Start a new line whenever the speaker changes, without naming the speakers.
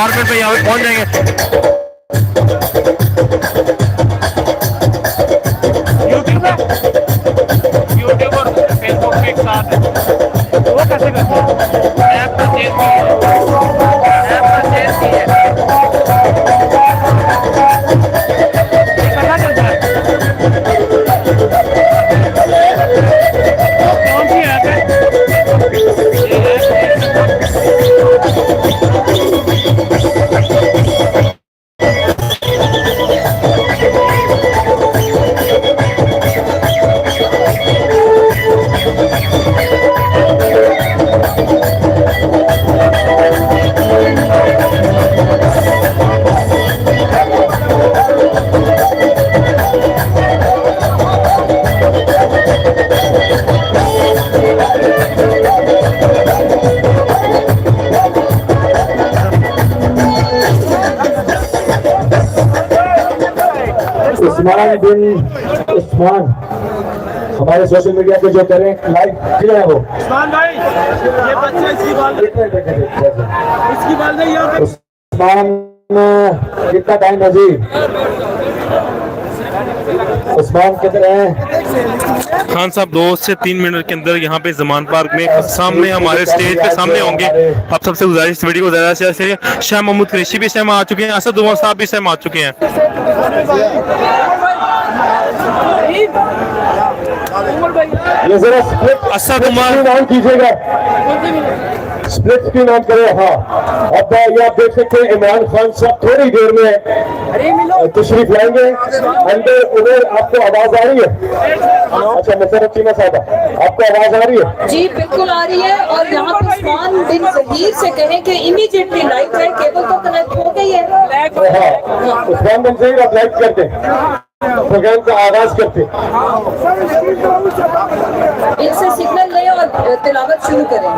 4 minute में यहाँ पे पहुँच जाएंगे। यूट्यूब और फेसबुक के एक साथ है, वो कैसे करते हैं? ऐप परचेज की है, ऐप परचेज की है, पता चलता है कौन सी ऐप है।
उस्मान बिन उस्मान हमारे सोशल मीडिया पे जो करें लाइक किया है वो
उस्मान भाई, ये बच्चे इसकी बाल नहीं यहाँ पे।
उस्मान कितना टाइम नजीर उस्मान कितने हैं?
खान साहब 2 से 3 मिनट के अंदर यहाँ पे जमान पार्क में सामने हमारे स्टेज पे सामने होंगे। आप सबसे गुजारिश इस वीडियो को ज़्यादा से ज़्यादा शाह महमूद कुरैशी भी इस टाइम आ चुके हैं, असद उमर साहब भी इस टाइम आ चुके हैं।
ये जरा
असद उमर
नाम कीजिएगा, स्प्लिट स्क्रीन ऑन करें। हाँ, अब ये आप देख सकते हैं इमरान खान साहब थोड़ी देर में तशरीफ लाएंगे। अंदर उधर आपको आवाज आ रही है? अच्छा मुशर्रफ चीमा साहब, आपको आवाज आ रही है?
जी बिल्कुल आ रही है। और यहाँ पे उस्मान बिन ज़हीर से कहें कि इमीडिएटली लाइट है, केबल तो कनेक्ट हो गई है।
हाँ, उस्मान बिन ज़हीर आप लाइट करते हैं, प्रोग्राम का आगाज करते।
इनसे सिग्नल लें और तिलावत शुरू करें।